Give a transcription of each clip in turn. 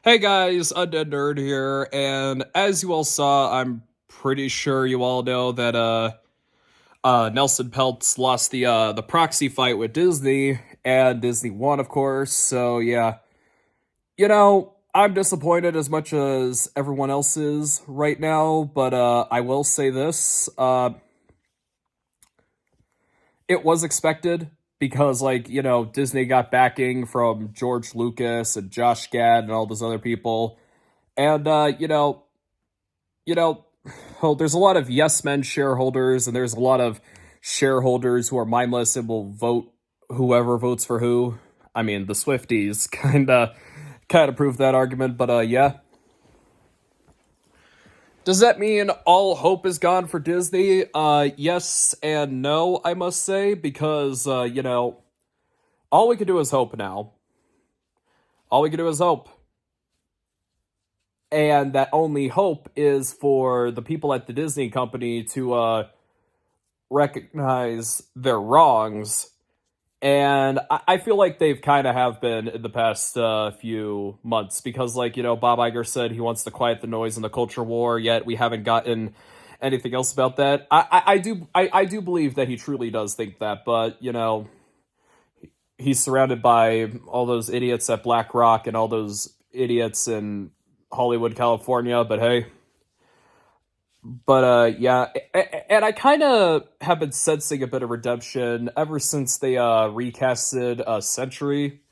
Hey guys, Undead Nerd here, and as you all saw, I'm pretty sure you all know that Nelson Peltz lost the proxy fight with Disney, and Disney won, of course. So yeah, I'm disappointed as much as everyone else is right now, but I will say this: it was expected because, Disney got backing from George Lucas and Josh Gad and all those other people, and you know, well, there's a lot of yes men shareholders, and there's a lot of shareholders who are mindless and will vote whoever votes for who. I mean, the Swifties kind of prove that argument, but yeah. Does that mean all hope is gone for Disney? Yes and no, I must say, because all we can do is hope now. All we can do is hope. And that only hope is for the people at the Disney company to recognize their wrongs, and I feel like they've kind of have been in the past few months because, Bob Iger said he wants to quiet the noise in the culture war, yet we haven't gotten anything else about that. I do believe that he truly does think that, but he's surrounded by all those idiots at BlackRock and all those idiots in Hollywood, California. But hey, yeah, and I kind of have been sensing a bit of redemption ever since they recasted Century,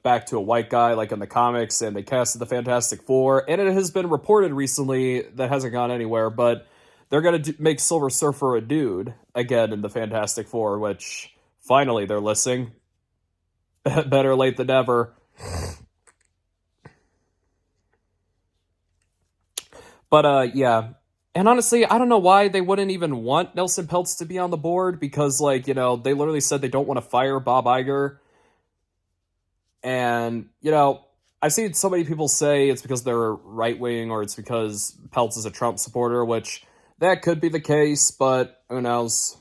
back to a white guy like in the comics, and they casted the Fantastic Four, and it has been reported recently that hasn't gone anywhere, but they're gonna make Silver Surfer a dude again in the Fantastic Four, which finally they're listening. Better late than never. But yeah. And honestly, I don't know why they wouldn't even want Nelson Peltz to be on the board because, they literally said they don't want to fire Bob Iger. And, I've seen so many people say it's because they're right wing or it's because Peltz is a Trump supporter, which that could be the case, but who knows?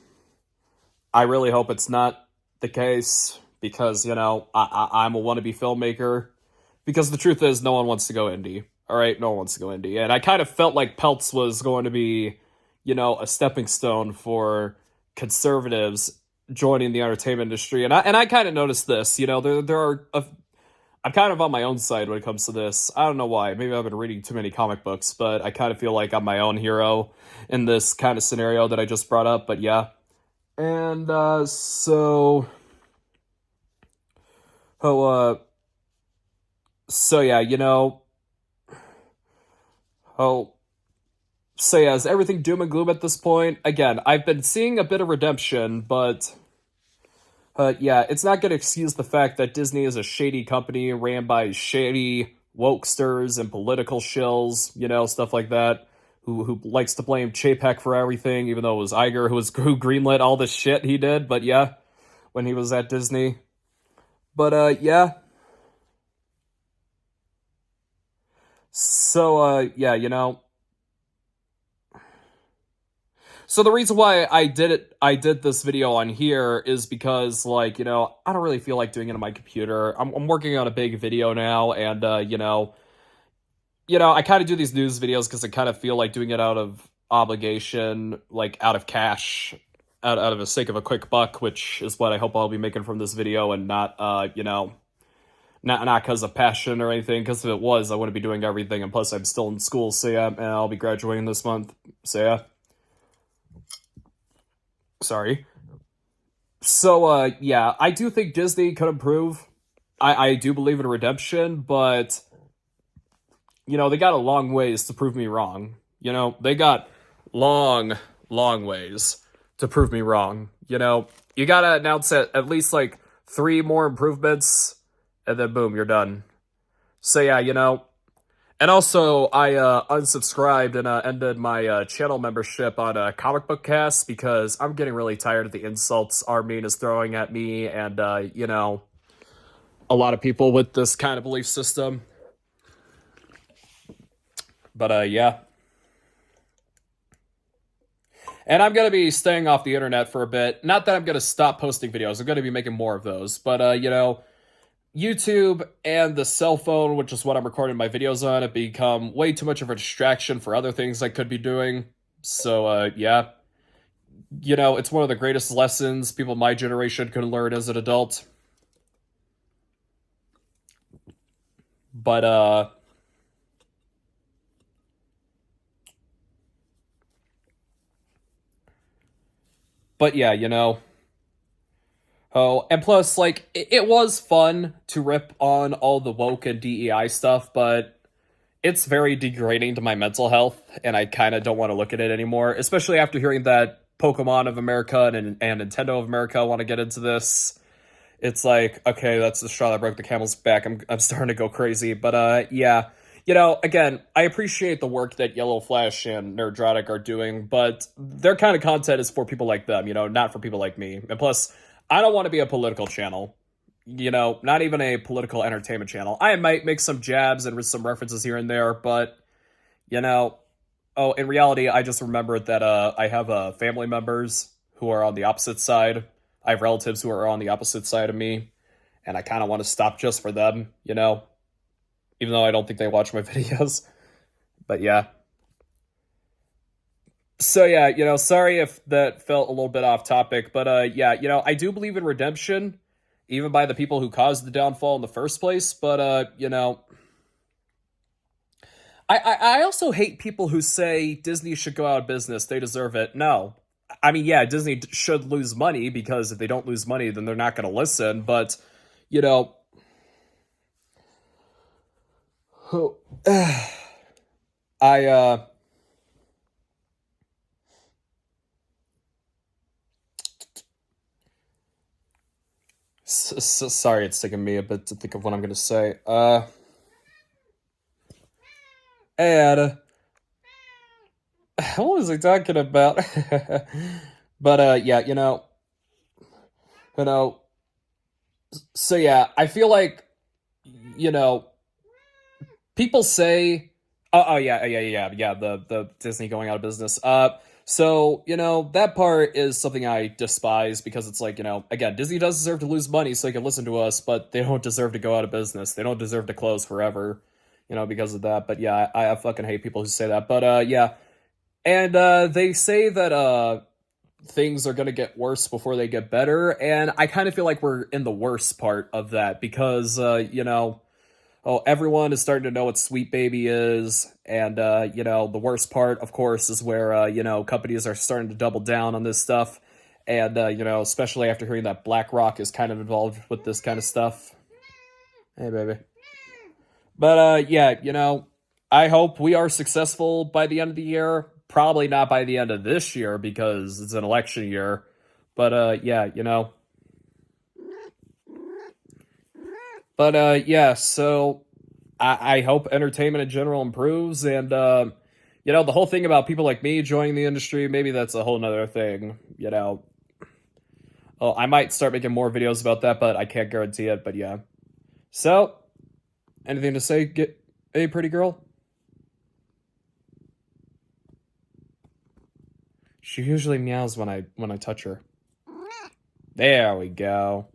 I really hope it's not the case because, I'm a wannabe filmmaker. Because the truth is, no one wants to go indie. All right, no one wants to go indie. And I kind of felt like Peltz was going to be, a stepping stone for conservatives joining the entertainment industry. And I kind of noticed this. I'm kind of on my own side when it comes to this. I don't know why. Maybe I've been reading too many comic books, but I kind of feel like I'm my own hero in this kind of scenario that I just brought up. But yeah. And oh, so yeah, oh, so yeah, is everything doom and gloom at this point? Again, I've been seeing a bit of redemption, but yeah, it's not going to excuse the fact that Disney is a shady company ran by shady wokesters and political shills, stuff like that, who likes to blame Chapek for everything, even though it was Iger who greenlit all the shit he did. But yeah, when he was at Disney. But yeah. So yeah, So the reason why I did this video on here is because, I don't really feel like doing it on my computer. I'm working on a big video now, and I kind of do these news videos because I kind of feel like doing it out of obligation, like out of cash, out of the sake of a quick buck, which is what I hope I'll be making from this video, and not not because of passion or anything. Because if it was, I wouldn't be doing everything, and plus I'm still in school, so yeah, and I'll be graduating this month, so yeah. Sorry. So, yeah, I do think Disney could improve. I do believe in redemption, but, they got a long ways to prove me wrong. They got long, long ways to prove me wrong. You gotta announce at least, three more improvements, and then boom, you're done. So, yeah, and also, I unsubscribed and ended my channel membership on Comic Book Cast because I'm getting really tired of the insults Armin is throwing at me and, a lot of people with this kind of belief system. But, yeah. And I'm going to be staying off the internet for a bit. Not that I'm going to stop posting videos. I'm going to be making more of those. But, YouTube and the cell phone, which is what I'm recording my videos on, have become way too much of a distraction for other things I could be doing. So, yeah. It's one of the greatest lessons people my generation can learn as an adult. But, yeah, Oh, and plus, like, it was fun to rip on all the woke and DEI stuff, but it's very degrading to my mental health, and I kind of don't want to look at it anymore, especially after hearing that Pokemon of America and Nintendo of America want to get into this. It's like, okay, that's the straw that broke the camel's back. I'm starting to go crazy, but yeah. Again, I appreciate the work that Yellow Flash and Nerdrotic are doing, but their kind of content is for people like them, not for people like me. And plus, I don't want to be a political channel, not even a political entertainment channel. I might make some jabs and some references here and there, but, you know, oh, in reality, I just remembered that I have family members who are on the opposite side. I have relatives who are on the opposite side of me, and I kind of want to stop just for them, even though I don't think they watch my videos. But yeah. So yeah, sorry if that felt a little bit off topic, but yeah, I do believe in redemption, even by the people who caused the downfall in the first place. But I also hate people who say Disney should go out of business. They deserve it. No. I mean, yeah, Disney should lose money because if they don't lose money, then they're not going to listen. But, you know, I, sorry, it's taking me a bit to think of what I'm going to say. And, what was I talking about? But, yeah, you know, so yeah, I feel like, you know, people say, oh yeah, the Disney going out of business. So that part is something I despise because it's like again, Disney does deserve to lose money so they can listen to us, but they don't deserve to go out of business. They don't deserve to close forever, because of that. But yeah, I fucking hate people who say that. But yeah, and they say that things are gonna get worse before they get better, and I kind of feel like we're in the worst part of that because oh, everyone is starting to know what Sweet Baby is, and the worst part, of course, is where companies are starting to double down on this stuff, and especially after hearing that BlackRock is kind of involved with this kind of stuff. Hey, baby. But yeah, I hope we are successful by the end of the year. Probably not by the end of this year because it's an election year. But yeah, But yeah, so I hope entertainment in general improves, and the whole thing about people like me joining the industry, maybe that's a whole nother thing. Oh, I might start making more videos about that, but I can't guarantee it. But yeah. So, anything to say? Get a pretty girl. She usually meows when I touch her. There we go.